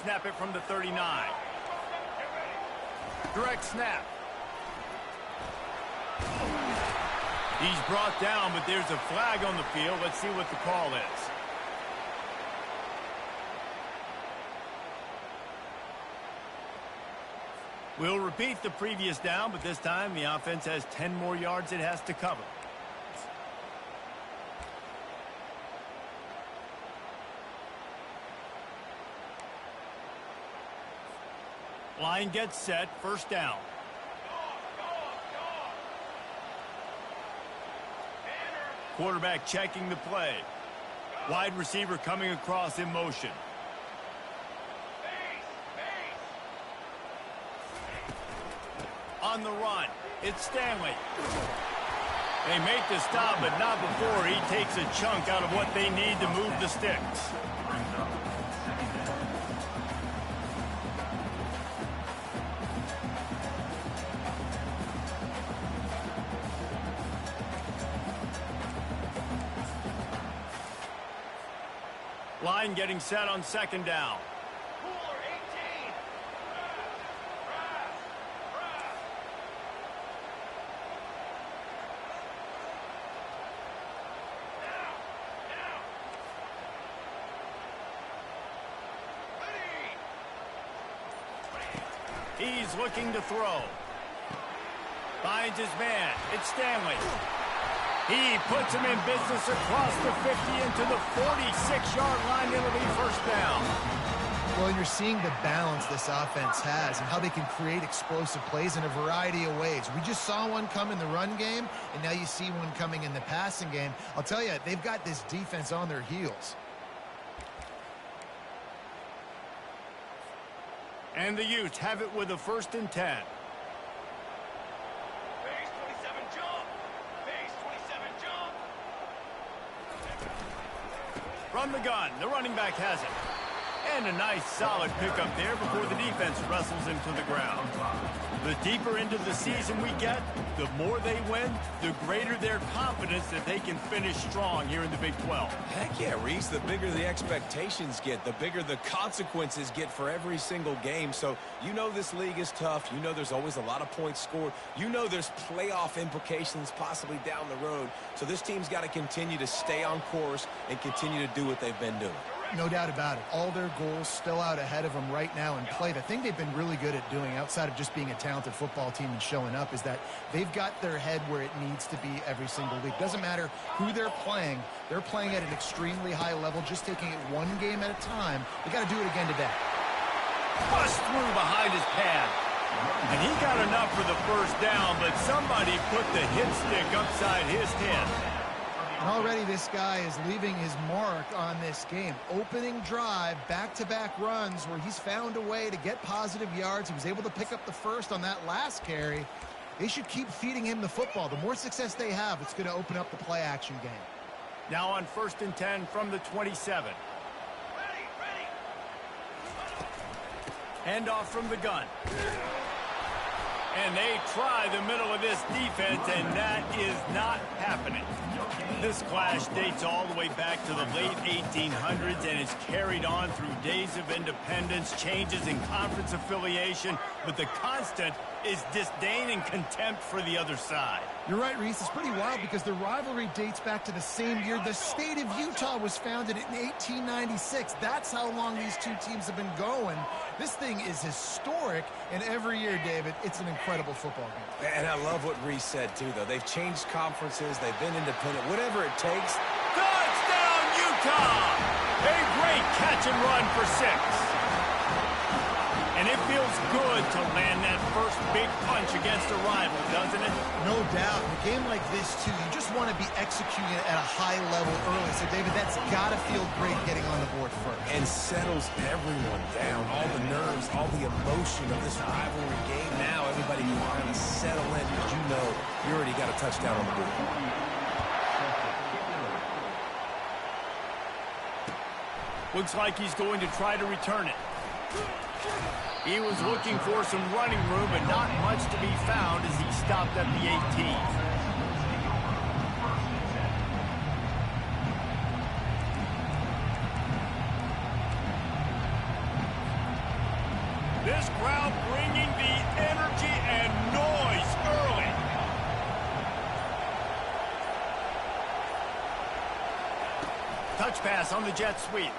snap it from the 39. Direct snap. He's brought down, but there's a flag on the field. Let's see what the call is. We'll repeat the previous down, but this time the offense has 10 more yards it has to cover. Line gets set, first down. Quarterback checking the play. Wide receiver coming across in motion. On the run, it's Stanley. They make the stop, but not before he takes a chunk out of what they need to move the sticks. Line getting set on second down. He's looking to throw. Finds his man. It's Stanley. He puts him in business across the 50 into the 46-yard line. It'll be first down. Well, you're seeing the balance this offense has and how they can create explosive plays in a variety of ways. We just saw one come in the run game, and now you see one coming in the passing game. I'll tell you, they've got this defense on their heels. And the Utes have it with a 1st and 10. From the gun, the running back has it. And a nice solid pickup there before the defense wrestles him to the ground. The deeper into the season we get, the more they win, the greater their confidence that they can finish strong here in the Big 12. Heck yeah, Reese, the bigger the expectations get, the bigger the consequences get for every single game. So you know this league is tough. You know there's always a lot of points scored. You know there's playoff implications possibly down the road. So this team's got to continue to stay on course and continue to do what they've been doing. No doubt about it. All their goals still out ahead of them right now in play. The thing they've been really good at doing, outside of just being a talented football team and showing up, is that they've got their head where it needs to be every single week. Doesn't matter who they're playing at an extremely high level, just taking it one game at a time. They got to do it again today. Bust through behind his pad. And he got enough for the first down, but somebody put the hit stick upside his head. And already this guy is leaving his mark on this game. Opening drive, back-to-back runs where he's found a way to get positive yards. He was able to pick up the first on that last carry. They should keep feeding him the football. The more success they have, it's going to open up the play-action game. Now on 1st and 10 from the 27. Handoff from the gun. And they try the middle of this defense, and that is not happening. This clash dates all the way back to the late 1800s and is carried on through days of independence, changes in conference affiliation, but the constant is disdain and contempt for the other side. You're right, Reese. It's pretty wild because the rivalry dates back to the same year the state of Utah was founded in 1896. That's how long these two teams have been going. This thing is historic, and every year, David, it's an incredible football game. And I love what Reese said, too, though. They've changed conferences. They've been independent. Whatever it takes. Touchdown, Utah! A great catch and run for 6. And it feels good to land that first big punch against a rival, doesn't it? No doubt. In a game like this, too, you just want to be executing it at a high level early. So, David, that's got to feel great getting on the board first. And settles everyone down. All the nerves, all the emotion of this rivalry game. Now everybody can kind of settle in because you know you already got a touchdown on the board. Looks like he's going to try to return it. He was looking for some running room, but not much to be found as he stopped at the 18. This crowd bringing the energy and noise early. Touch pass on the jet sweep.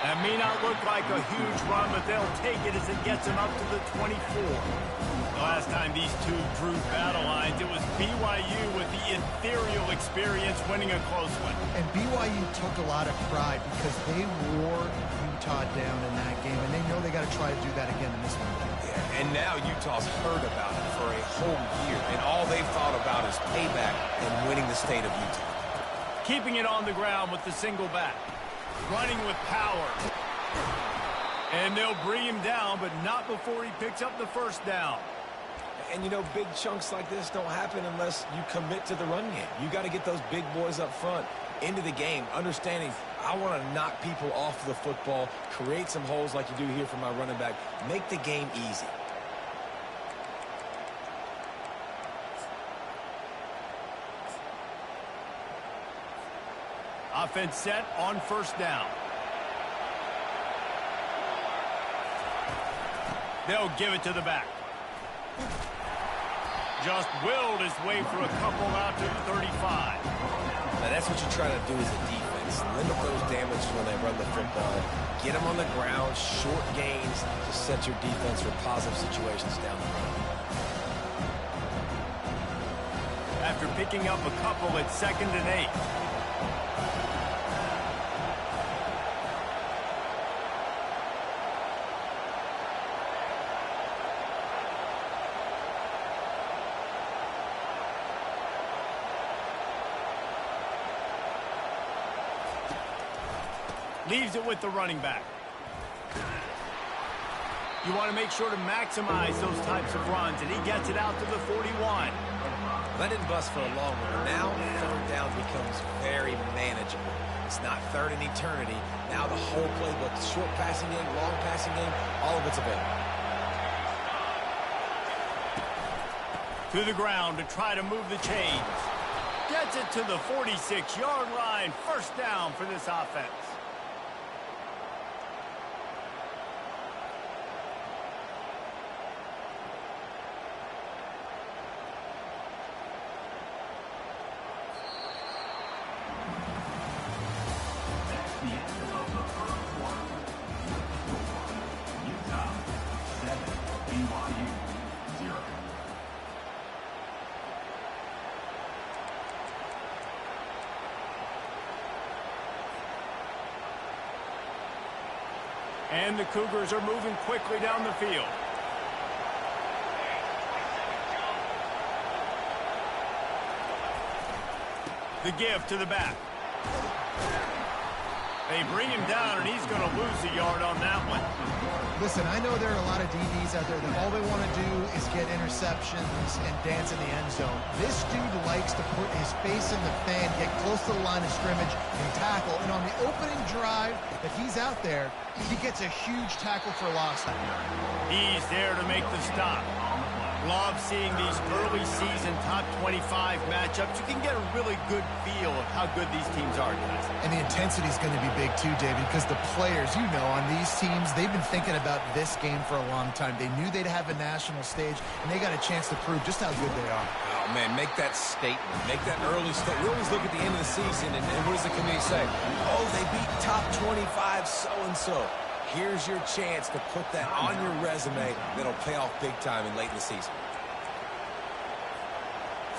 That may not look like a huge run, but they'll take it as it gets them up to the 24. The last time these two drew battle lines, it was BYU with the ethereal experience winning a close one. And BYU took a lot of pride because they wore Utah down in that game, and they know they got to try to do that again in this one. Yeah, and now Utah's heard about it for a whole year, and all they've thought about is payback and winning the state of Utah. Keeping it on the ground with the single back. Running with power. And they'll bring him down, but not before he picks up the first down. And, you know, big chunks like this don't happen unless you commit to the run game. You got to get those big boys up front into the game, understanding I want to knock people off the football, create some holes like you do here for my running back, make the game easy. Offense set on first down. They'll give it to the back. Just willed his way for a couple out to the 35. Now that's what you try to do as a defense. Limit those damages when they run the football. Get them on the ground, short gains to set your defense for positive situations down the road. After picking up a couple at 2nd and 8. Leaves it with the running back. You want to make sure to maximize those types of runs, and he gets it out to the 41. That didn't bust for a long one. Now, third down becomes very manageable. It's not third in eternity. Now the whole playbook, short passing game, long passing game, all of it's available. To the ground to try to move the chains. Gets it to the 46-yard line. First down for this offense. And the Cougars are moving quickly down the field. The give to the back. They bring him down, and he's going to lose a yard on that one. Listen, I know there are a lot of DBs out there that all they want to do is get interceptions and dance in the end zone. This dude likes to put his face in the fan, get close to the line of scrimmage, and tackle. And on the opening drive that he's out there, he gets a huge tackle for loss. He's there to make the stop. Love seeing these early season top 25 matchups. You can get a really good feel of how good these teams are, guys. And the intensity is going to be big too, David, because the players, you know, on these teams, they've been thinking about this game for a long time. They knew they'd have a national stage, and they got a chance to prove just how good they are. Oh, man, make that statement. Make that early statement. We always look at the end of the season, and what does the community say? Oh, they beat top 25 so-and-so. Here's your chance to put that on your resume that'll pay off big time in late in the season.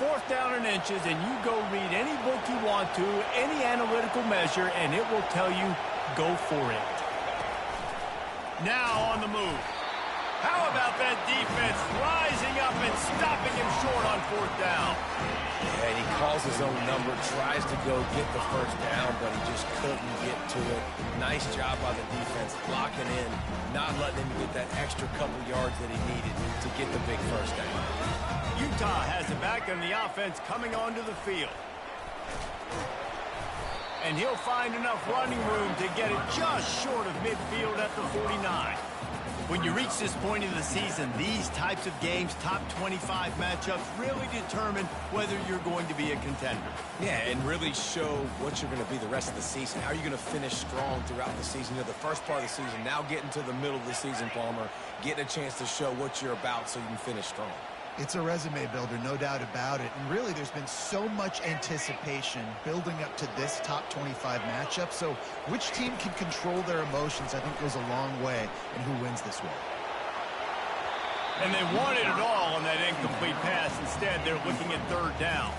4th down and inches, and you go read any book you want to, any analytical measure, and it will tell you, go for it. Now on the move. How about that defense rising up and stopping him short on 4th down? Yeah, and he calls his own number, tries to go get the first down, but he just couldn't get to it. Nice job by the defense, blocking in, not letting him get that extra couple yards that he needed to get the big first down. Utah has it back, and the offense coming onto the field. And he'll find enough running room to get it just short of midfield at the 49. When you reach this point in the season, these types of games, top 25 matchups, really determine whether you're going to be a contender. Yeah, and really show what you're going to be the rest of the season. How are you going to finish strong throughout the season? You know, the first part of the season, now getting to the middle of the season, Palmer, getting a chance to show what you're about so you can finish strong. It's a resume builder, no doubt about it. And really, there's been so much anticipation building up to this top 25 matchup. So which team can control their emotions, I think, goes a long way in who wins this one. And they wanted it all on that incomplete pass. Instead, they're looking at third down.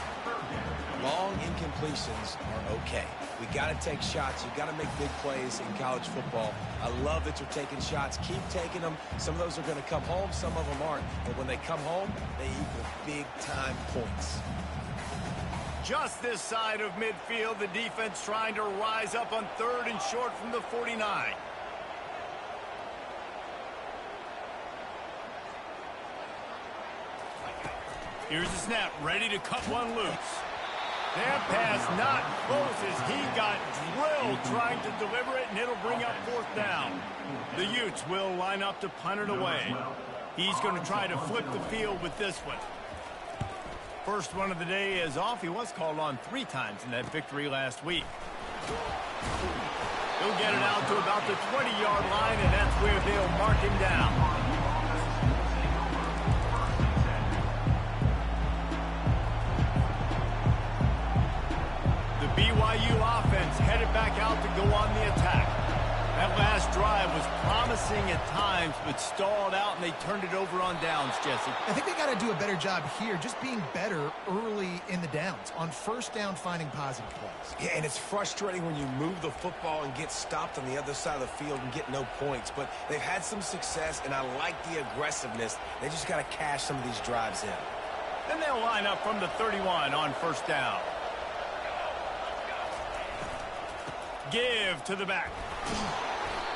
Long incompletions are okay. We got to take shots. You got to make big plays in college football. I love that you're taking shots. Keep taking them. Some of those are going to come home. Some of them aren't. But when they come home, they equal big-time points. Just this side of midfield, the defense trying to rise up on third and short from the 49. Here's the snap, ready to cut one loose. That pass not close as he got drilled trying to deliver it, and it'll bring up fourth down. The Utes will line up to punt it away. He's going to try to flip the field with this one. First one of the day is off. He was called on 3 times in that victory last week. He'll get it out to about the 20-yard line, and that's where they'll mark him down. BYU offense headed back out to go on the attack. That last drive was promising at times, but stalled out, and they turned it over on downs, Jesse. I think they got to do a better job here, just being better early in the downs, on first down finding positive plays. Yeah, and it's frustrating when you move the football and get stopped on the other side of the field and get no points, but they've had some success, and I like the aggressiveness. They just got to cash some of these drives in. Then they'll line up from the 31 on first down. Give to the back.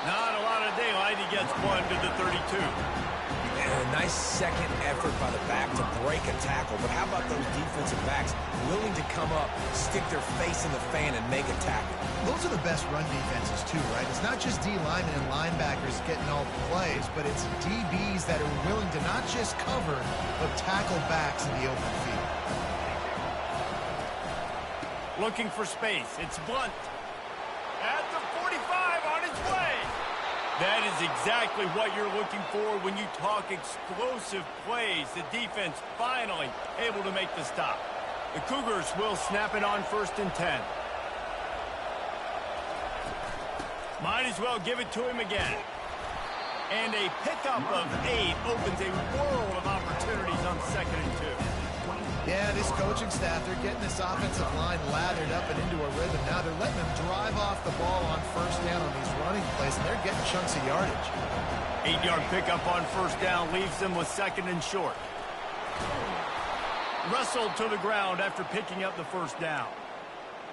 Not a lot of daylight. He gets one to the 32. And a nice second effort by the back to break a tackle. But how about those defensive backs willing to come up, stick their face in the fan, and make a tackle? Those are the best run defenses, too, right? It's not just D linemen and linebackers getting all the plays, but it's DBs that are willing to not just cover, but tackle backs in the open field. Looking for space. It's Blunt. At the 45 on its way. That is exactly what you're looking for when you talk explosive plays. The defense finally able to make the stop. The Cougars will snap it on first and 10. Might as well give it to him again. And a pickup of 8 opens a world of opportunities on second and 2. Yeah, this coaching staff, they're getting this offensive line lathered up and into a rhythm. Now they're letting them drive off the ball on first down on these running plays, and they're getting chunks of yardage. 8-yard pickup on first down leaves them with second and short. Wrestled to the ground after picking up the first down.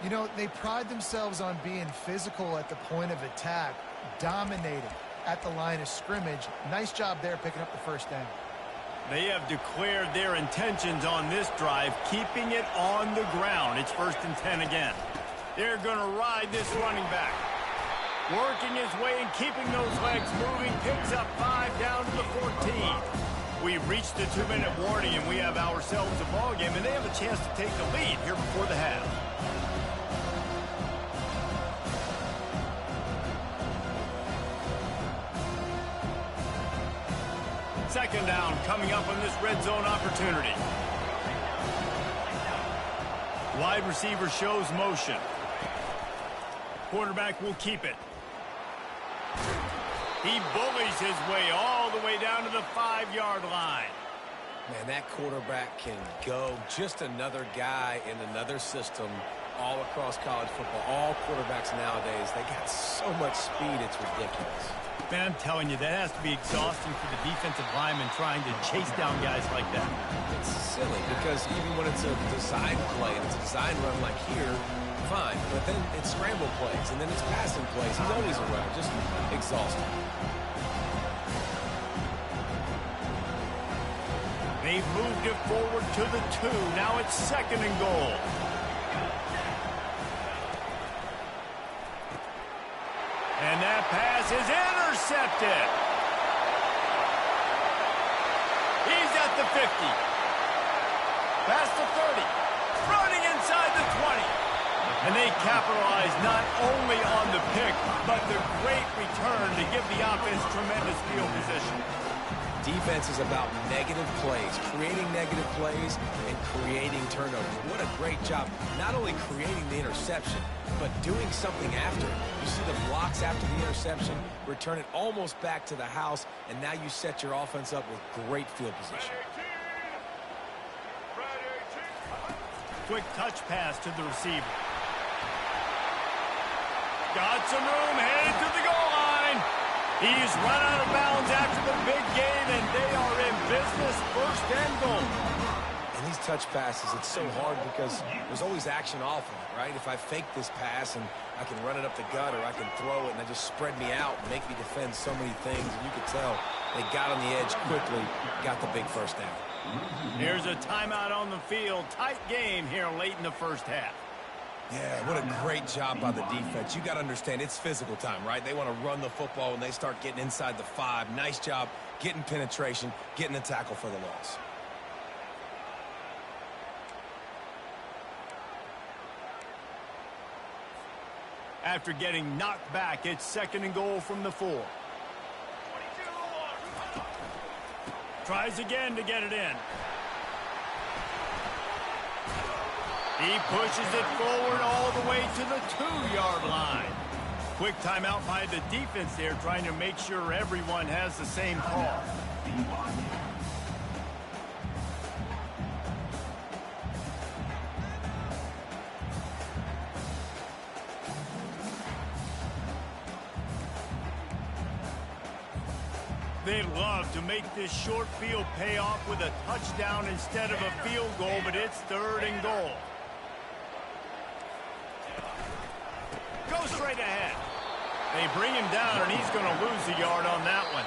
You know, they pride themselves on being physical at the point of attack, dominating at the line of scrimmage. Nice job there picking up the first down. They have declared their intentions on this drive, keeping it on the ground. It's first and 10 again. They're going to ride this running back. Working his way and keeping those legs moving. Picks up 5 down to the 14. We've reached the 2-minute warning, and we have ourselves a ball game, and they have a chance to take the lead here before the half. Second down coming up on this red zone opportunity. Wide receiver shows motion. Quarterback will keep it. He bullies his way all the way down to the 5-yard line. Man, that quarterback can go. Just another guy in another system all across college football. All quarterbacks nowadays, they got so much speed, it's ridiculous. Man, I'm telling you, that has to be exhausting for the defensive lineman trying to chase down guys like that. It's silly because even when it's a design play and it's a design run like here, fine. But then it's scramble plays and then it's passing plays. He's always around. Just exhausting. They've moved it forward to the 2. Now it's second and goal. is intercepted. He's at the 50. Past the 30. Running inside the 20. And they capitalize not only on the pick, but the great return to give the offense tremendous field position. Defense is about negative plays, creating negative plays and creating turnovers. What a great job, not only creating the interception, but doing something after. You see the blocks after the interception, return it almost back to the house, and now you set your offense up with great field position. Quick touch pass to the receiver. Got some room, headed to the goal line. He's run out of bounds after the big game, and they are in business, first and goal. And these touch passes, it's so hard because there's always action off of it, right? If I fake this pass and I can run it up the gut, or I can throw it and they just spread me out and make me defend so many things, and you could tell they got on the edge quickly, got the big first down. Here's a timeout on the field. Tight game here late in the first half. Yeah, what a great job by the defense. You got to understand, it's physical time, right? They want to run the football when they start getting inside the 5. Nice job getting penetration, getting the tackle for the loss. After getting knocked back, it's second and goal from the 4. Tries again to get it in. He pushes it forward all the way to the 2-yard line. Quick timeout by the defense there, trying to make sure everyone has the same call. They'd love to make this short field pay off with a touchdown instead of a field goal, but it's third and goal. Go straight ahead. They bring him down, and he's going to lose a yard on that one.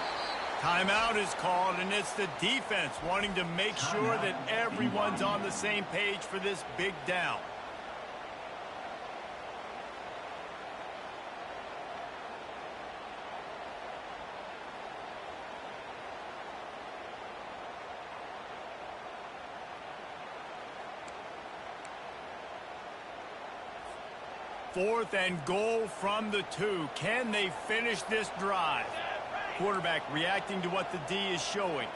Timeout is called, and it's the defense wanting to make sure that everyone's on the same page for this big down. Fourth and goal from the 2. Can they finish this drive? Quarterback reacting to what the D is showing.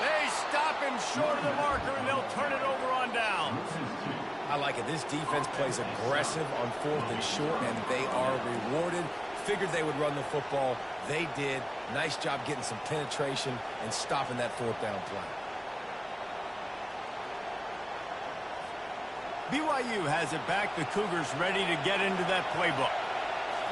They stop him short of the marker, and they'll turn it over on downs. I like it. This defense plays aggressive on 4th and short, and they are rewarded. Figured they would run the football. They did. Nice job getting some penetration and stopping that 4th down play. BYU has it back. The Cougars ready to get into that playbook.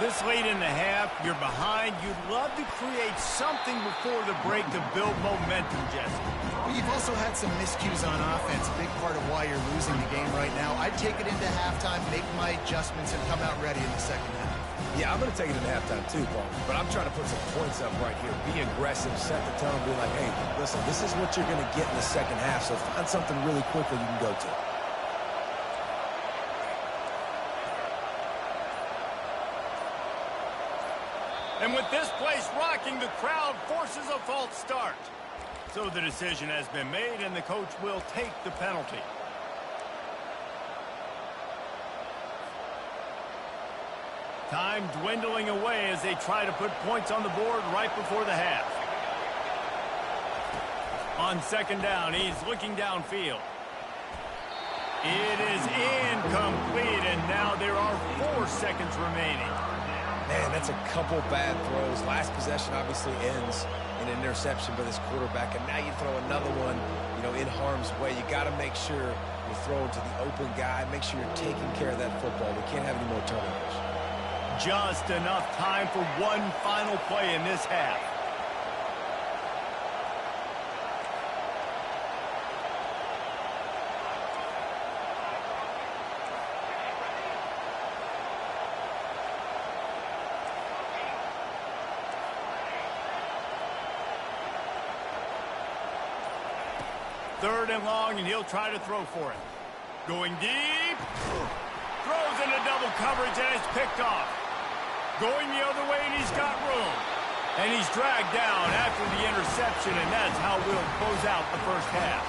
This late in the half, you're behind. You'd love to create something before the break to build momentum, Jesse. Well, you've also had some miscues on offense, a big part of why you're losing the game right now. I'd take it into halftime, make my adjustments, and come out ready in the second half. Yeah, I'm going to take it in halftime too, Paul. But I'm trying to put some points up right here. Be aggressive, set the tone, be like, hey, listen, this is what you're going to get in the second half, so find something really quickly you can go to. And with this place rocking, the crowd forces a false start. So the decision has been made, and the coach will take the penalty. Time dwindling away as they try to put points on the board right before the half. On second down, he's looking downfield. It is incomplete, and now there are 4 seconds remaining. Man, that's a couple bad throws. Last possession obviously ends in an interception by this quarterback, and now you throw another one, in harm's way. You got to make sure you're throwing to the open guy. Make sure you're taking care of that football. We can't have any more turnovers. Just enough time for one final play in this half. 3rd and long, and he'll try to throw for it. Going deep. Throws into double coverage, and it's picked off. Going the other way, and he's got room. And he's dragged down after the interception, and that's how we'll close out the first half.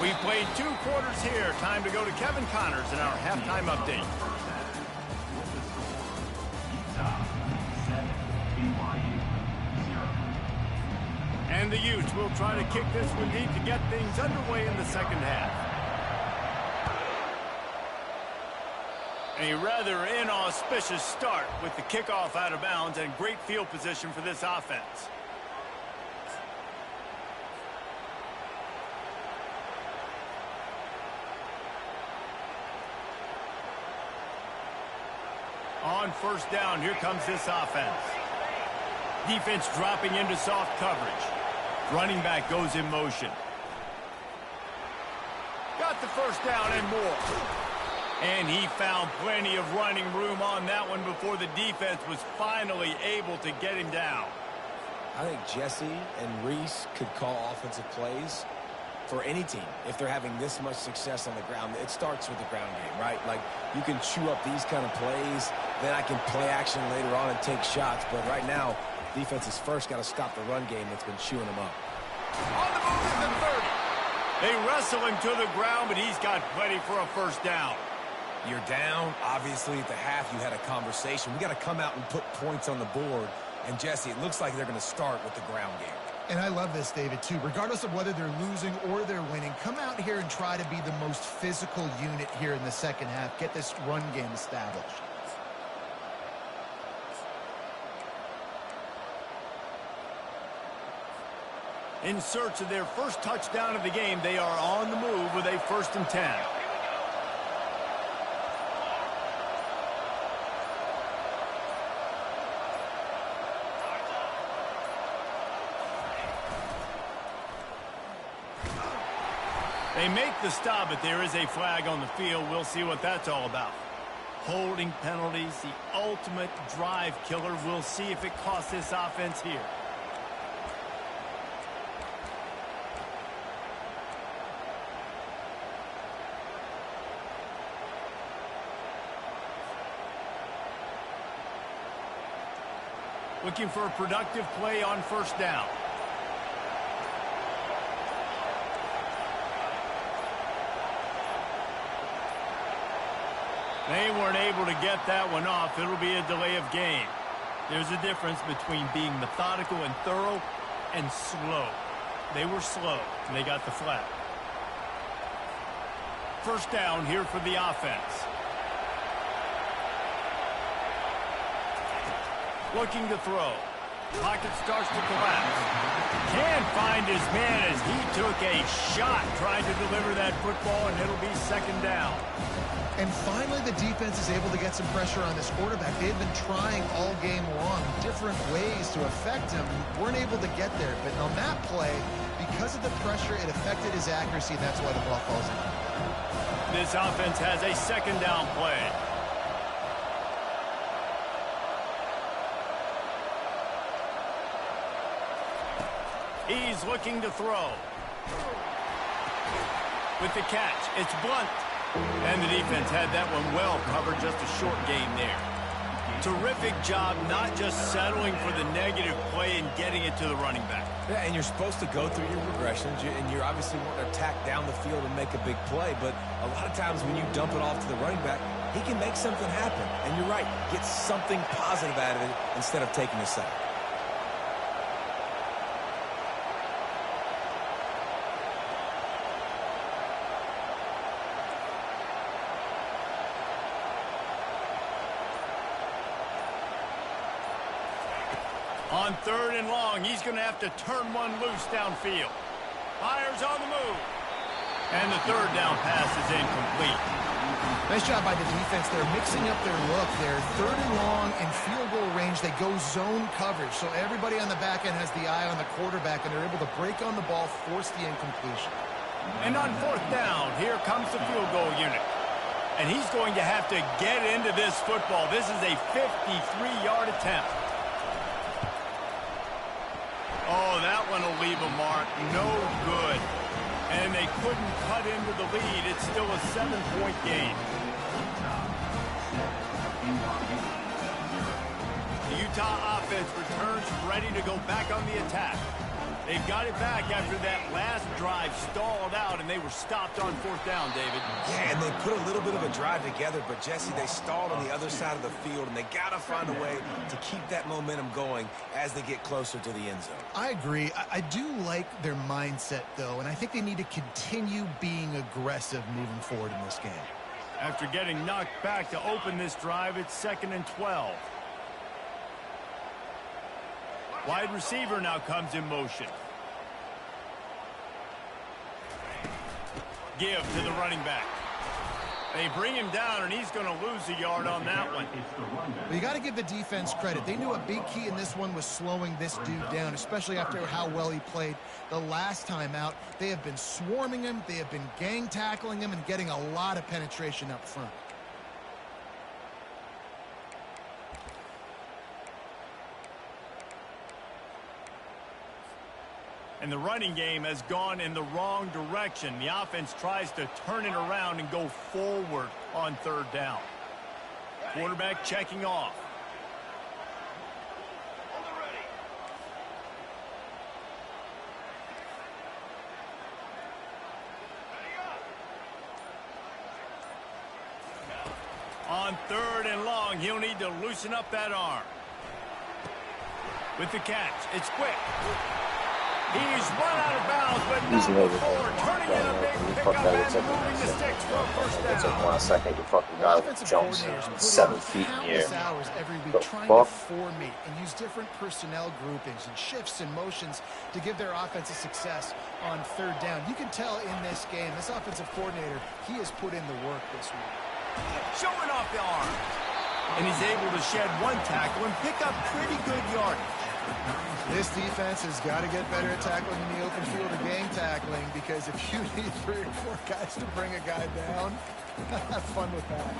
We've played 2 quarters here. Time to go to Kevin Connors in our halftime update. And the Utes will try to kick this one deep to get things underway in the second half. A rather inauspicious start with the kickoff out of bounds and great field position for this offense. On 1st down, here comes this offense. Defense dropping into soft coverage. Running back goes in motion. Got the 1st down and more. And he found plenty of running room on that one before the defense was finally able to get him down. I think Jesse and Reese could call offensive plays for any team if they're having this much success on the ground. It starts with the ground game, right? Like, you can chew up these kind of plays, then I can play action later on and take shots. But right now, defense has first got to stop the run game that's been chewing them up. On the move at the 30. They wrestle him to the ground, but he's got plenty for a 1st down. You're down. Obviously, at the half, you had a conversation. We got to come out and put points on the board. And, Jesse, it looks like they're going to start with the ground game. And I love this, David, too. Regardless of whether they're losing or they're winning, come out here and try to be the most physical unit here in the second half. Get this run game established. In search of their first touchdown of the game, they are on the move with a 1st and 10. They make the stop, but there is a flag on the field. We'll see what that's all about. Holding penalties, the ultimate drive killer. We'll see if it costs this offense here. Looking for a productive play on 1st down. They weren't able to get that one off. It'll be a delay of game. There's a difference between being methodical and thorough and slow. They were slow, and they got the flag. 1st down here for the offense. Looking to throw. Pocket starts to collapse. Can't find his man as he took a shot trying to deliver that football, and it'll be 2nd down. And finally, the defense is able to get some pressure on this quarterback. They've been trying all game long different ways to affect him. Weren't able to get there. But on that play, because of the pressure, it affected his accuracy. That's why the ball falls in. This offense has a 2nd down play. He's looking to throw. With the catch, it's Blunt. And the defense had that one well covered, just a short gain there. Terrific job not just settling for the negative play and getting it to the running back. Yeah, and you're supposed to go through your progressions, and you're obviously wanting to attack down the field and make a big play, but a lot of times when you dump it off to the running back, he can make something happen. And you're right, get something positive out of it instead of taking a sack. On 3rd and long, he's going to have to turn one loose downfield. Fires on the move. And the 3rd down pass is incomplete. Nice job by the defense. They're mixing up their look. They're 3rd and long in field goal range. They go zone coverage. So everybody on the back end has the eye on the quarterback, and they're able to break on the ball, force the incompletion. And on 4th down, here comes the field goal unit. And he's going to have to get into this football. This is a 53-yard attempt. one will leave a mark. No good. And they couldn't cut into the lead. It's still a 7-point game. The Utah offense returns ready to go back on the attack. They've got it back after that last drive stalled out, and they were stopped on 4th down, David. Yeah, and they put a little bit of a drive together, but, Jesse, they stalled on the other side of the field, and they got to find a way to keep that momentum going as they get closer to the end zone. I agree. I do like their mindset, though, and I think they need to continue being aggressive moving forward in this game. After getting knocked back to open this drive, it's 2nd and 12. Wide receiver now comes in motion. Give to the running back. They bring him down, and he's going to lose a yard on that one. Well, you got to give the defense credit. They knew a big key in this one was slowing this dude down, especially after how well he played the last time out. They have been swarming him. They have been gang tackling him and getting a lot of penetration up front. And the running game has gone in the wrong direction. The offense tries to turn it around and go forward on 3rd down. Quarterback checking off. On 3rd and long, he'll need to loosen up that arm. With the catch, it's quick. He's run out of bounds, but not before turning in a big pickup and moving the sticks for a 1st down. It took 1 second. You fucking guy jumps 7 feet in the air. Hours every week trying to formate and use different personnel groupings and shifts and motions to give their offense a success on 3rd down. You can tell in this game, this offensive coordinator, he has put in the work this week. Showing off the arm. And he's able to shed 1 tackle and pick up pretty good yardage. This defense has got to get better at tackling in the open field or gang tackling, because if you need 3 or 4 guys to bring a guy down, have fun with that.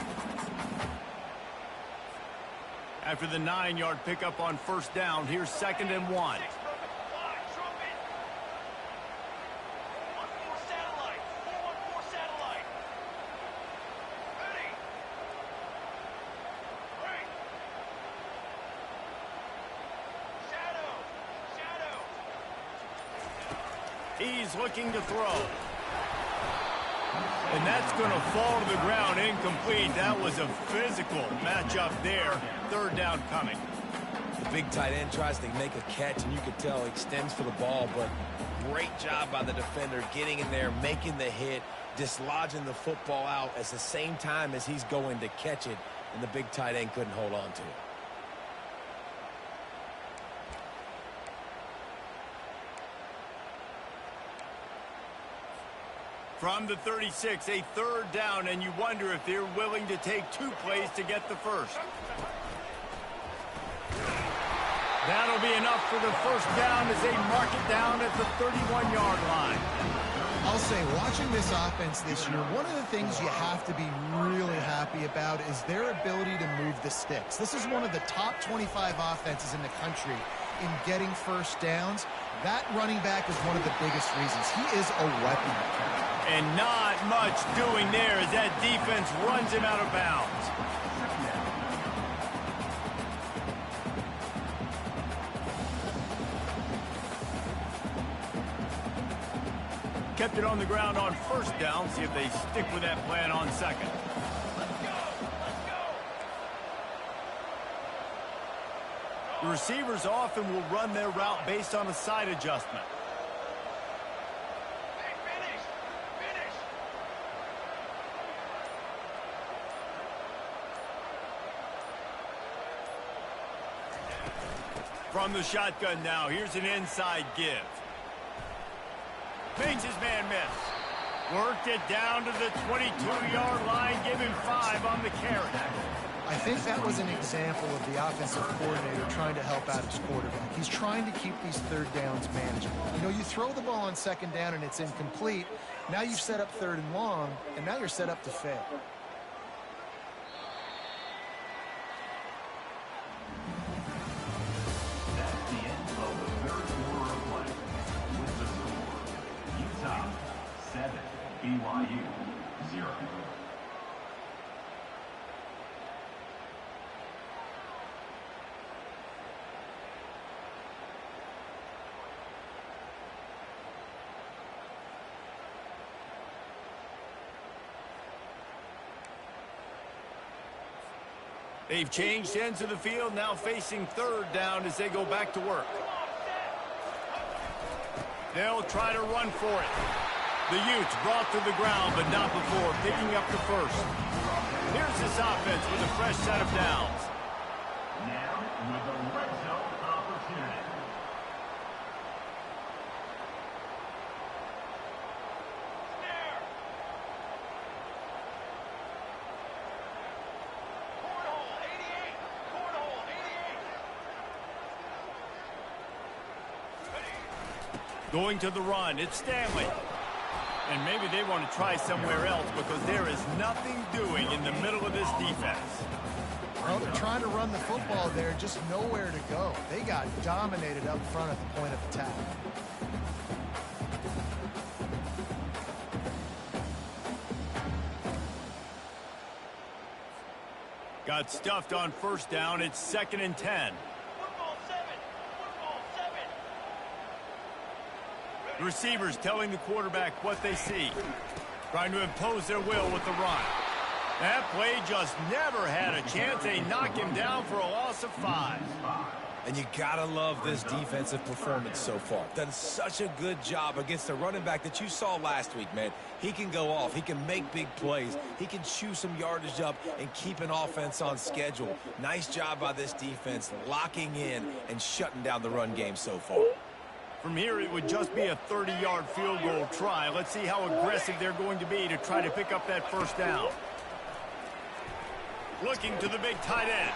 After the 9-yard pickup on 1st down, here's 2nd and 1. He's looking to throw. And that's going to fall to the ground incomplete. That was a physical matchup there. 3rd down coming. The big tight end tries to make a catch, and you can tell he extends for the ball, but great job by the defender getting in there, making the hit, dislodging the football out at the same time as he's going to catch it, and the big tight end couldn't hold on to it. From the 36, a 3rd down, and you wonder if they're willing to take 2 plays to get the first. That'll be enough for the 1st down as they mark it down at the 31-yard line. I'll say, watching this offense this year, one of the things you have to be really happy about is their ability to move the sticks. This is one of the top 25 offenses in the country in getting 1st downs. That running back is one of the biggest reasons. He is a weapon. And not much doing there as that defense runs him out of bounds. Kept it on the ground on 1st down. See if they stick with that plan on 2nd. The receivers often will run their route based on a side adjustment. From the shotgun now, here's an inside give. Makes his man miss. Worked it down to the 22-yard line, give him 5 on the carry. I think that was an example of the offensive coordinator trying to help out his quarterback. He's trying to keep these 3rd downs manageable. You know, you throw the ball on 2nd down and it's incomplete. Now you've set up 3rd and long, and now you're set up to fail. BYU 0. They've changed ends of the field, now facing third down as they go back to work. They'll try to run for it. The Utes brought to the ground, but not before picking up the first. Here's this offense with a fresh set of downs. Now with a red zone opportunity. Going to the run, it's Stanley. And maybe they want to try somewhere else because there is nothing doing in the middle of this defense. Well, they're trying to run the football there, just nowhere to go. They got dominated up front at the point of attack. Got stuffed on first down, it's 2nd and 10. The receivers telling the quarterback what they see. Trying to impose their will with the run. That play just never had a chance. They knock him down for a loss of 5. And you gotta love this defensive performance so far. Done such a good job against the running back that you saw last week, man. He can go off. He can make big plays. He can chew some yardage up and keep an offense on schedule. Nice job by this defense locking in and shutting down the run game so far. From here, it would just be a 30-yard field goal try. Let's see how aggressive they're going to be to try to pick up that first down. Looking to the big tight end.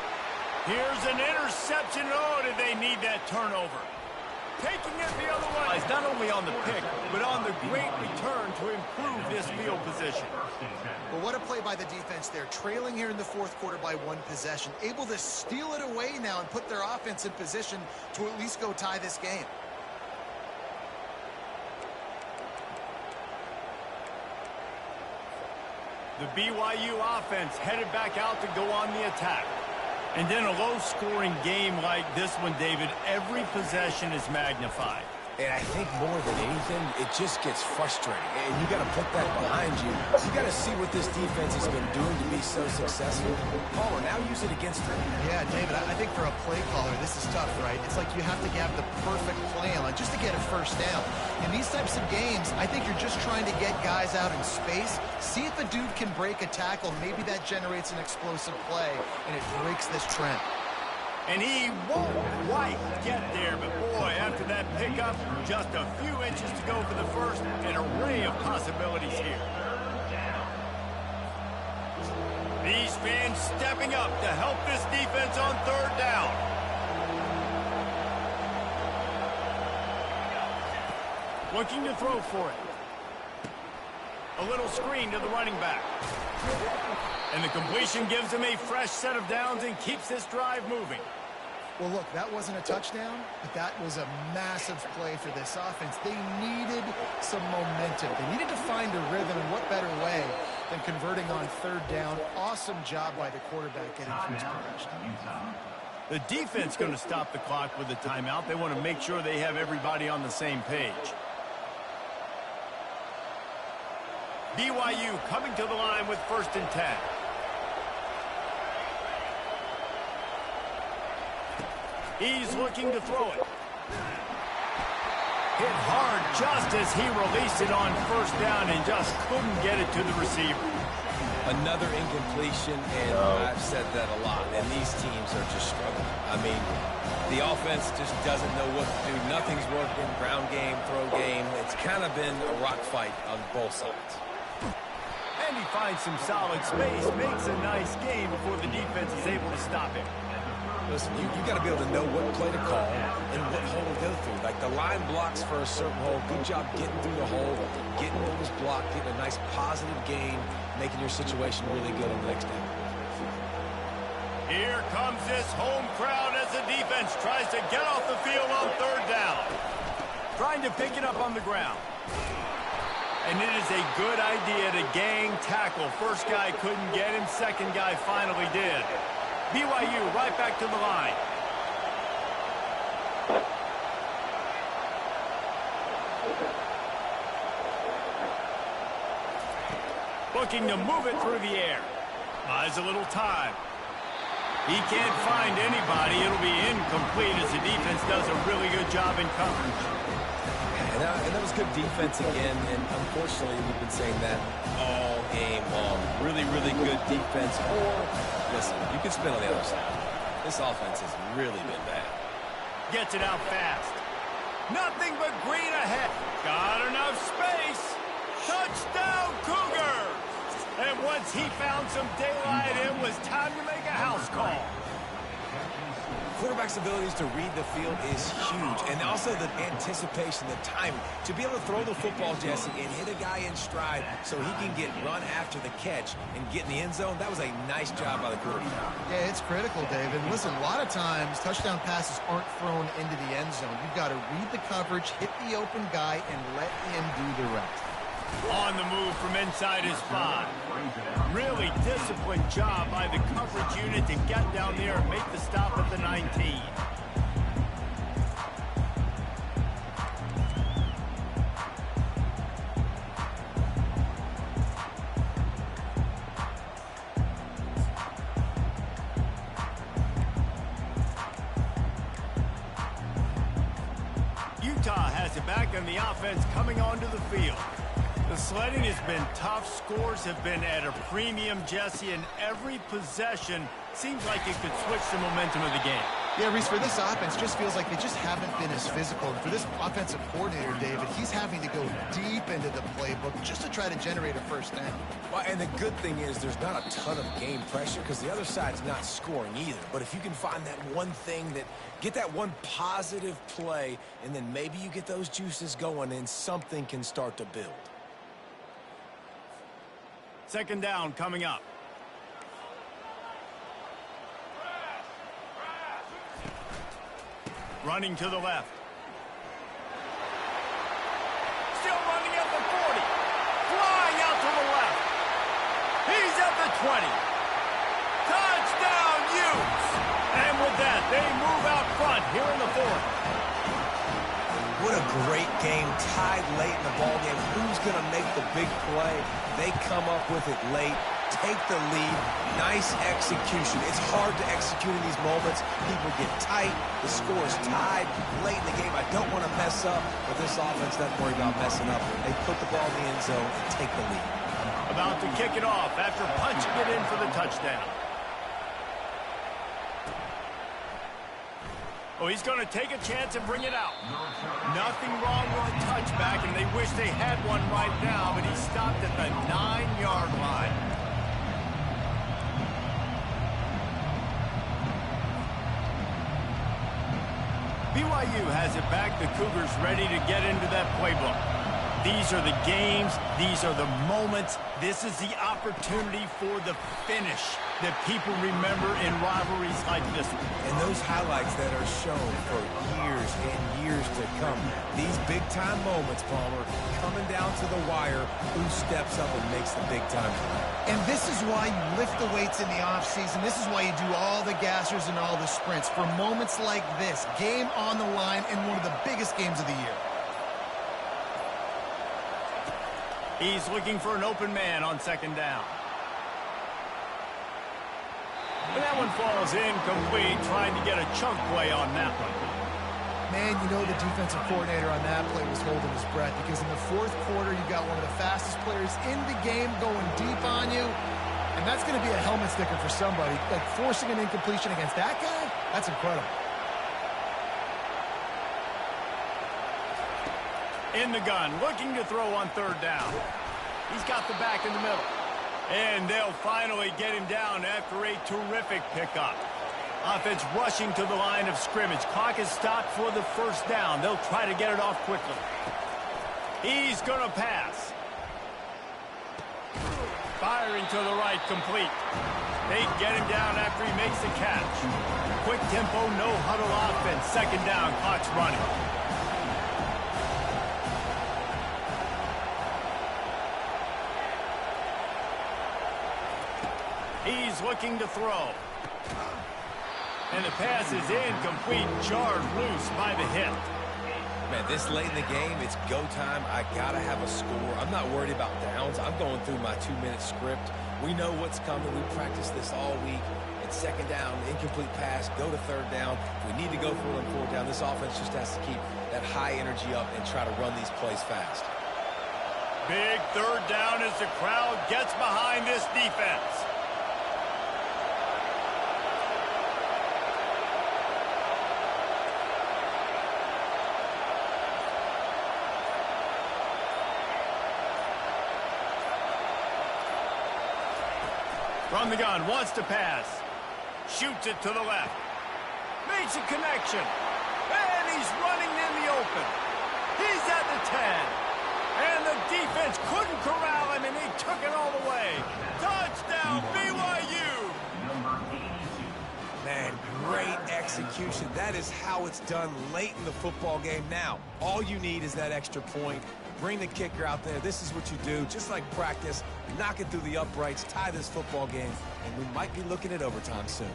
Here's an interception. Oh, did they need that turnover? Taking it the other way. Not only on the pick, but on the great return to improve this field position. Well, what a play by the defense there. Trailing here in the fourth quarter by 1 possession. Able to steal it away now and put their offense in position to at least go tie this game. The BYU offense headed back out to go on the attack. And in a low-scoring game like this one, David, every possession is magnified. And I think more than anything, it just gets frustrating. And you got to put that behind you. You got to see what this defense has been doing to be so successful. Caller, now use it against them. Yeah, David, I think for a play caller, this is tough, right? It's like you have to have the perfect plan just to get a first down. In these types of games, I think you're just trying to get guys out in space, see if a dude can break a tackle. Maybe that generates an explosive play, and it breaks this trend. And he won't quite get there, but boy, after that pickup, just a few inches to go for the first, an array of possibilities here. These fans stepping up to help this defense on third down. Looking to throw for it. A little screen to the running back. And the completion gives him a fresh set of downs and keeps this drive moving. Well, look, that wasn't a touchdown, but that was a massive play for this offense. They needed some momentum. They needed to find a rhythm, and what better way than converting on third down. Awesome job by the quarterback getting through his progression. The defense going to stop the clock with a timeout. They want to make sure they have everybody on the same page. BYU coming to the line with 1st and 10. He's looking to throw it. Hit hard just as he released it on first down and just couldn't get it to the receiver. Another incompletion, and I've said that a lot, and these teams are just struggling. I mean, the offense just doesn't know what to do. Nothing's working. Ground game, throw game. It's kind of been a rock fight on both sides. And he finds some solid space, makes a nice game before the defense is able to stop him. Listen, you got to be able to know what play to call and what hole to go through. Like the line blocks for a certain hole. Good job getting through the hole, getting what was blocked, getting a nice positive gain, making your situation really good on the next down. Here comes this home crowd as the defense tries to get off the field on third down. Trying to pick it up on the ground. And it is a good idea to gang tackle. First guy couldn't get him. Second guy finally did. BYU right back to the line. Looking to move it through the air. Buys a little time. He can't find anybody. It'll be incomplete as the defense does a really good job in coverage. And that was good defense again, and unfortunately we've been saying that all game long. Really, really good defense. Or, listen, you can spin on the other side. This offense has really been bad. Gets it out fast. Nothing but green ahead. Got enough space. Touchdown, Cougars! And once he found some daylight, it was time to make a house call. Quarterback's abilities to read the field is huge, and also the anticipation, the timing. To be able to throw the football, Jesse, and hit a guy in stride so he can get run after the catch and get in the end zone, that was a nice job by the quarterback. Yeah, it's critical, David. Listen, a lot of times touchdown passes aren't thrown into the end zone. You've got to read the coverage, hit the open guy, and let him do the rest. On the move from inside his spot. Really disciplined job by the coverage unit to get down there and make the stop at the 19. Utah has it back on the offense coming onto the field. The sledding has been tough. Scores have been at a premium, Jesse, and every possession seems like it could switch the momentum of the game. Yeah, Reese, for this offense, just feels like they just haven't been as physical. And for this offensive coordinator, David, he's having to go deep into the playbook just to try to generate a first down. Well, and the good thing is there's not a ton of game pressure because the other side's not scoring either. But if you can find that one thing, get that one positive play, and then maybe you get those juices going and something can start to build. Second down coming up. Running to the left. Still running at the 40. Flying out to the left. He's at the 20. Touchdown, Utes! And with that, they move out front here in the fourth. What a great game, tied late in the ballgame. Who's going to make the big play? They come up with it late, take the lead. Nice execution. It's hard to execute in these moments. People get tight. The score is tied late in the game. I don't want to mess up, but this offense doesn't worry about messing up. They put the ball in the end zone and take the lead. About to kick it off after punching it in for the touchdown. Oh, he's going to take a chance and bring it out. Nothing wrong with a touchback, and they wish they had one right now, but he stopped at the 9-yard line. BYU has it back. The Cougars ready to get into that playbook. These are the games. These are the moments. This is the opportunity for the finish that people remember in rivalries like this one. And those highlights that are shown for years and years to come. These big-time moments, Palmer, coming down to the wire, who steps up and makes the big-time play. And this is why you lift the weights in the offseason. This is why you do all the gassers and all the sprints. For moments like this, game on the line in one of the biggest games of the year. He's looking for an open man on second down. And that one falls incomplete, trying to get a chunk play on that one. Man, you know the defensive coordinator on that play was holding his breath because in the fourth quarter, you got one of the fastest players in the game going deep on you. And that's going to be a helmet sticker for somebody. Like forcing an incompletion against that guy, that's incredible. In the gun, looking to throw on third down. He's got the back in the middle. And they'll finally get him down after a terrific pickup. Offense rushing to the line of scrimmage. Clock is stopped for the first down. They'll try to get it off quickly. He's going to pass. Firing to the right, complete. They get him down after he makes the catch. Quick tempo, no huddle offense. Second down, clock's running. He's looking to throw. And the pass is incomplete, jarred loose by the hip. Man, this late in the game, it's go time. I got to have a score. I'm not worried about downs. I'm going through my 2-minute script. We know what's coming. We practiced this all week. It's second down, incomplete pass, go to third down. We need to go for it on fourth down. This offense just has to keep that high energy up and try to run these plays fast. Big third down as the crowd gets behind this defense. From the gun, wants to pass. Shoots it to the left. Makes a connection. And he's running in the open. He's at the 10. And the defense couldn't corral him, and he took it all the way. Touchdown, BYU! Man, great execution. That is how it's done late in the football game. Now, all you need is that extra point. Bring the kicker out there. This is what you do, just like practice. Knock it through the uprights, tie this football game, and we might be looking at overtime soon.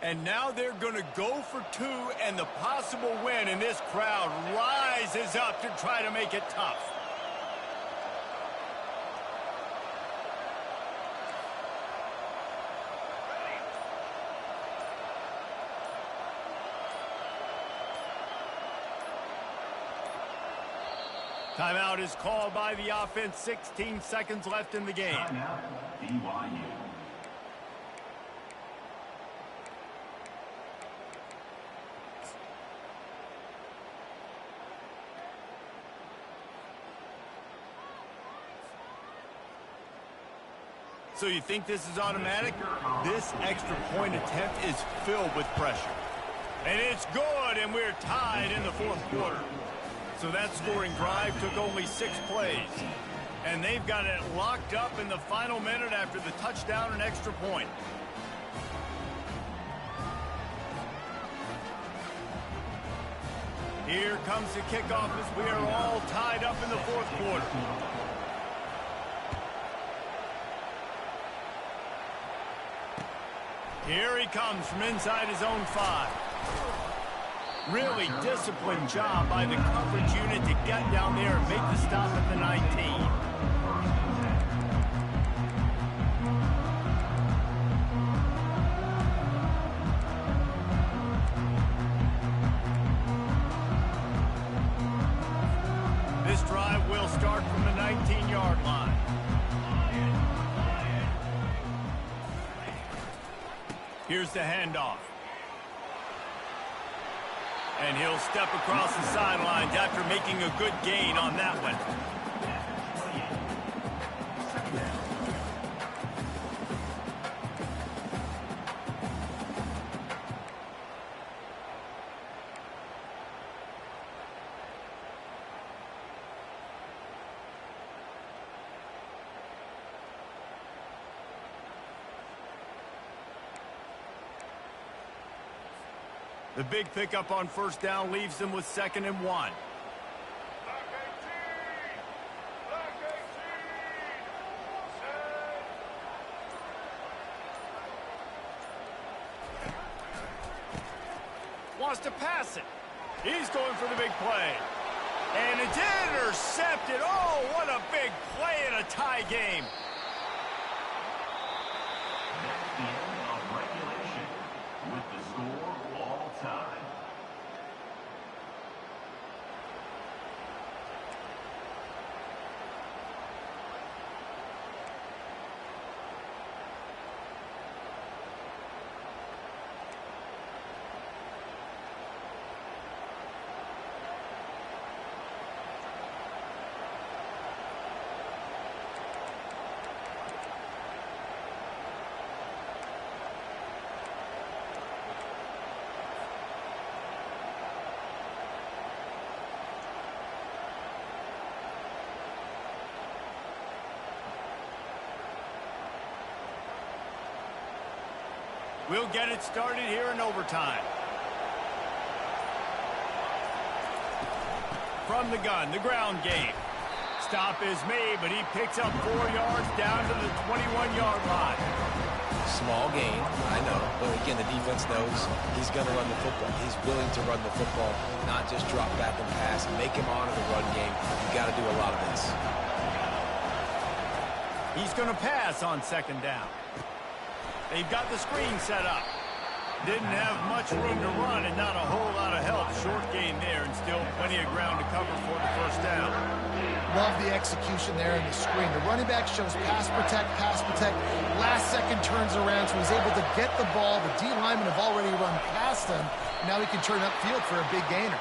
And now they're going to go for two and the possible win, and this crowd rises up to try to make it tough. Timeout is called by the offense. 16 seconds left in the game. Timeout, BYU. So you think this is automatic? This extra point attempt is filled with pressure. And it's good, and we're tied in the fourth quarter. So that scoring drive took only 6 plays. And they've got it locked up in the final minute after the touchdown and extra point. Here comes the kickoff as we are all tied up in the fourth quarter. Here he comes from inside his own 5. Really disciplined job by the coverage unit to get down there and make the stop at the 19. This drive will start from the 19-yard line. Here's the handoff. And he'll step across the sidelines after making a good gain on that one. The big pickup on first down leaves them with 2nd and 1. Wants to pass it. He's going for the big play. And it's intercepted. Oh, what a big play in a tie game. That's the end of regulation with the score all time. We'll get it started here in overtime. From the gun, the ground game. Stop is made, but he picks up 4 yards down to the 21-yard line. Small gain, I know. But again, the defense knows he's going to run the football. He's willing to run the football, not just drop back and pass and make him honor the run game. You got to do a lot of this. He's going to pass on second down. They've got the screen set up. Didn't have much room to run and not a whole lot of help. Short gain there and still plenty of ground to cover for the first down. Love the execution there in the screen. The running back shows pass protect. Last second turns around, so he's able to get the ball. The D linemen have already run past him. Now he can turn upfield for a big gainer.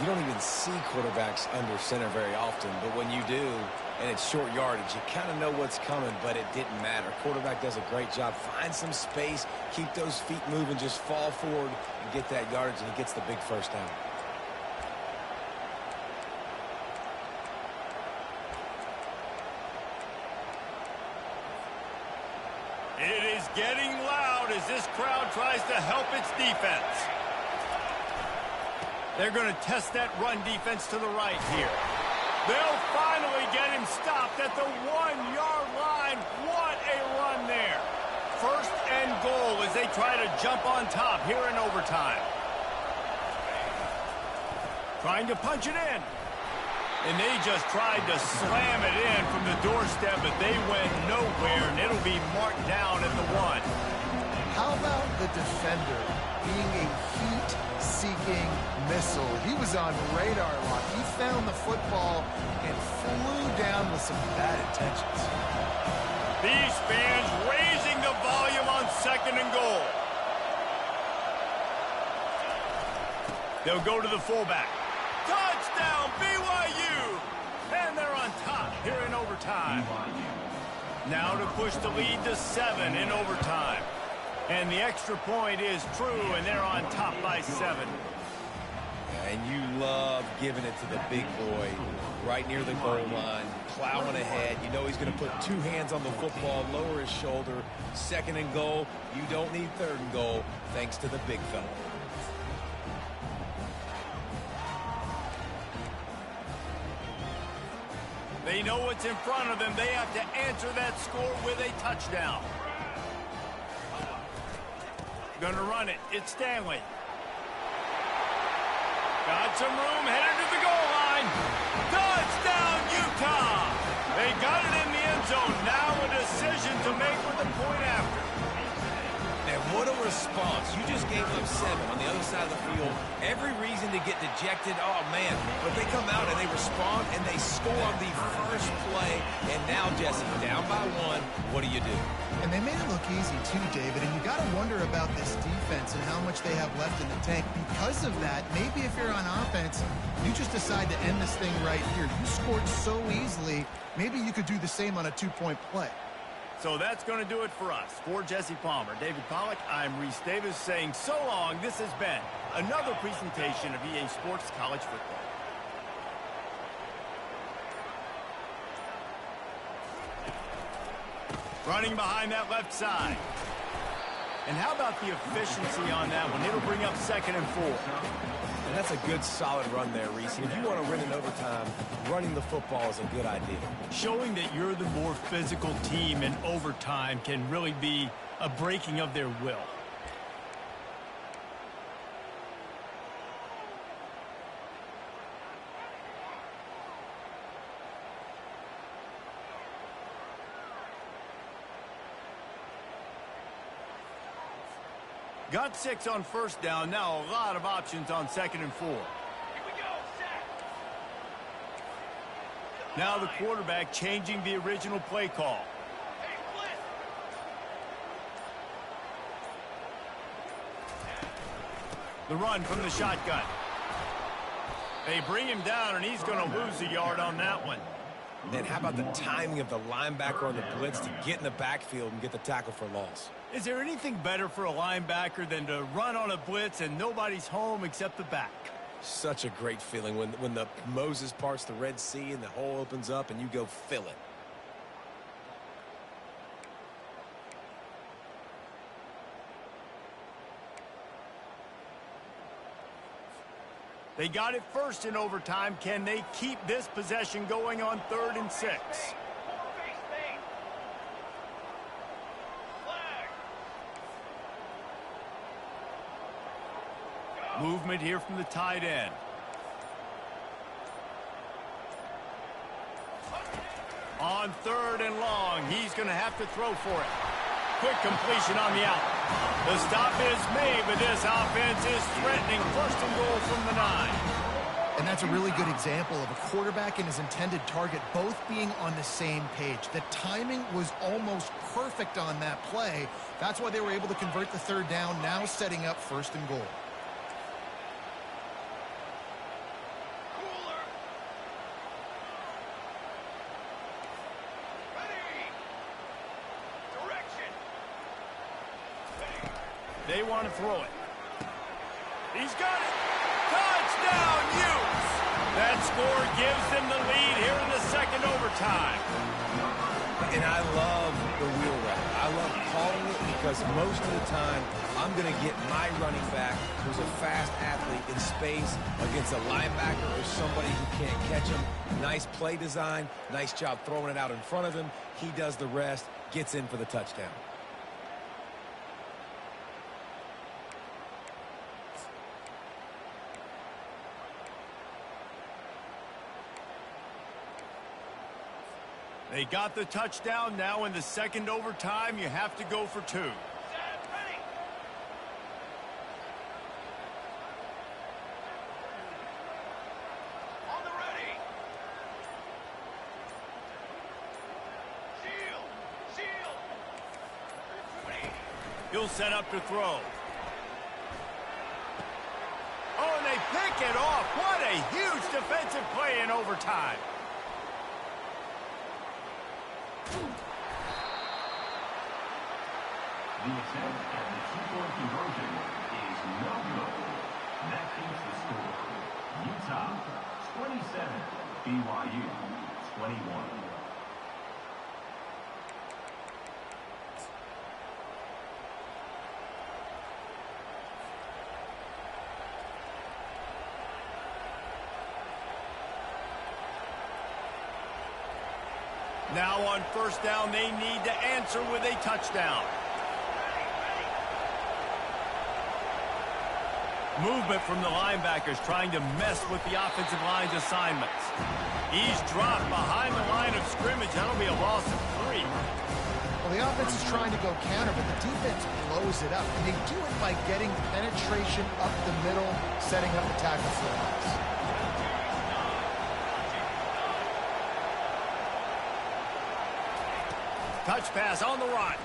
You don't even see quarterbacks under center very often, but when you do, and it's short yardage, you kind of know what's coming, but it didn't matter. Quarterback does a great job. Find some space, keep those feet moving, just fall forward and get that yardage, and he gets the big first down. It is getting loud as this crowd tries to help its defense. They're going to test that run defense to the right here. They'll finally get him stopped at the 1-yard line. What a run there. First and goal as they try to jump on top here in overtime. Trying to punch it in. And they just tried to slam it in from the doorstep, but they went nowhere, and it'll be marked down at the 1. How about the defender being a heat-seeking missile? He was on radar lock. He found the football and flew down with some bad intentions. These fans raising the volume on second and goal. They'll go to the fullback. Touchdown, BYU! And they're on top here in overtime. Now to push the lead to 7 in overtime. And the extra point is true, and they're on top by 7. And you love giving it to the big boy right near the goal line, plowing ahead. You know he's going to put 2 hands on the football, lower his shoulder. Second and goal, you don't need third and goal, thanks to the big fella. They know what's in front of them. They have to answer that score with a touchdown. Gonna run it. It's Stanley. Got some room, headed to the goal line. Touchdown, Utah! They got it in the end zone. Now a decision to make with the point after. And what a response. You just gave them 7 on the other side of the field. Every reason to get dejected. Oh, man. But they come out and they respond and they score on the first play. And now, Jesse, down by 1. What do you do? And they made it look easy too, David, and you got to wonder about this defense and how much they have left in the tank. Because of that, maybe if you're on offense, you just decide to end this thing right here. You scored so easily, maybe you could do the same on a 2-point play. So that's going to do it for us. For Jesse Palmer, David Pollack, I'm Reese Davis saying so long. This has been another presentation of EA Sports College Football. Running behind that left side. And how about the efficiency on that one? It'll bring up 2nd and 4. And that's a good, solid run there, Reese. And if you want to win in overtime, running the football is a good idea. Showing that you're the more physical team in overtime can really be a breaking of their will. Got 6 on first down. Now a lot of options on 2nd and 4. Here we go, set. Now the quarterback changing the original play call. Hey, the run from the shotgun. They bring him down, and he's going to lose a yard on that one. And how about the timing of the linebacker on the blitz to get in the backfield and get the tackle for loss? Is there anything better for a linebacker than to run on a blitz and nobody's home except the back? Such a great feeling when the Moses parts the Red Sea and the hole opens up and you go fill it. They got it first in overtime. Can they keep this possession going on 3rd and 6? Movement here from the tight end. On 3rd and long, he's going to have to throw for it. Quick completion on the out. The stop is made, but this offense is threatening 1st and goal from the 9. And that's a really good example of a quarterback and his intended target both being on the same page. The timing was almost perfect on that play. That's why they were able to convert the 3rd down, now setting up 1st and goal. They want to throw it. He's got it. Touchdown, Utes. That score gives them the lead here in the 2nd overtime. And I love the wheel route. I love calling it because most of the time I'm going to get my running back, who's a fast athlete, in space against a linebacker or somebody who can't catch him. Nice play design. Nice job throwing it out in front of him. He does the rest, gets in for the touchdown. They got the touchdown. Now in the 2nd overtime, you have to go for 2. He'll set up to throw. Oh, and they pick it off. What a huge defensive play in overtime. The attempt at the 2-point conversion is no good. That keeps the score. Utah 27, BYU 21. Now on 1st down, they need to answer with a touchdown. Movement from the linebackers trying to mess with the offensive line's assignments. He's dropped behind the line of scrimmage. That'll be a loss of 3. Well, the offense is trying to go counter, but the defense blows it up. And they do it by getting penetration up the middle, setting up the tackle for a loss. Touch pass on the run.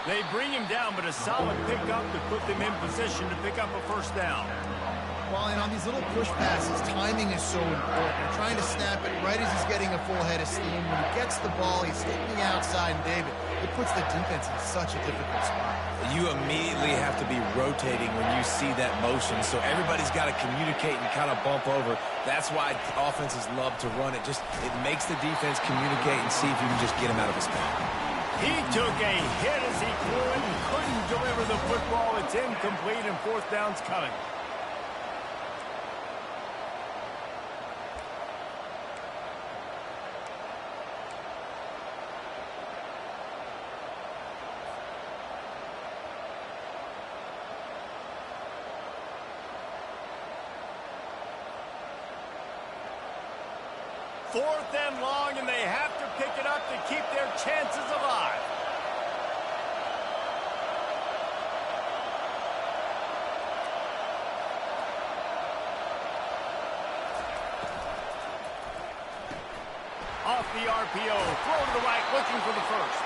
They bring him down, but a solid pickup to put them in position to pick up a 1st down. Well, and on these little push passes, timing is so important. They're trying to snap it right as he's getting a full head of steam. When he gets the ball, he's taking the outside, and David, it puts the defense in such a difficult spot. You immediately have to be rotating when you see that motion, so everybody's got to communicate and kind of bump over. That's why offenses love to run it. It makes the defense communicate and see if you can just get him out of his spot. He took a hit as he threw it and couldn't deliver the football. It's incomplete, and 4th down's coming. Fourth and long, and they have to pick it up to keep their chances alive. Off the RPO, throw to the right, looking for the 1st.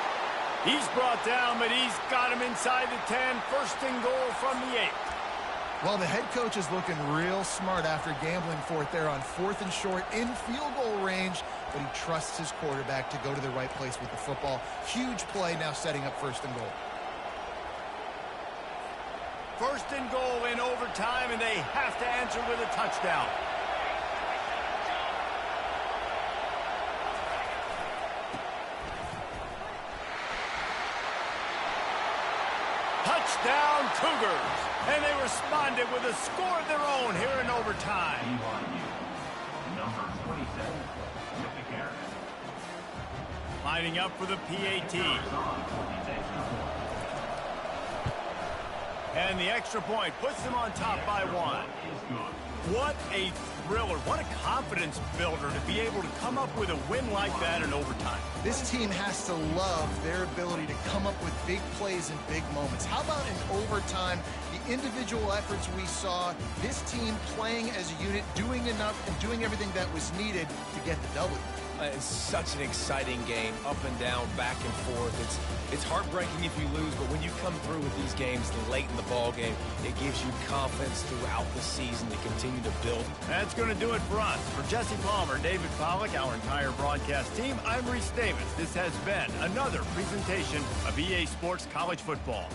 He's brought down, but he's got him inside the 10. 1st and goal from the 8. Well, the head coach is looking real smart after gambling for it there on 4th and short in field goal range, but he trusts his quarterback to go to the right place with the football. Huge play now setting up 1st and goal. 1st and goal in overtime, and they have to answer with a touchdown. Touchdown, Cougars. And they responded with a score of their own here in overtime. BYU, number 27, with the carry. Lining up for the PAT. And the extra point puts them on top by 1. What a thriller. What a confidence builder to be able to come up with a win like that in overtime. This team has to love their ability to come up with big plays in big moments. How about in overtime, the individual efforts we saw, this team playing as a unit, doing enough and doing everything that was needed to get the W. It's such an exciting game, up and down, back and forth. It's heartbreaking if you lose, but when you come through with these games late in the ball game, it gives you confidence throughout the season to continue to build. That's going to do it for us. For Jesse Palmer, David Pollack, our entire broadcast team, I'm Reese Davis. This has been another presentation of EA Sports College Football.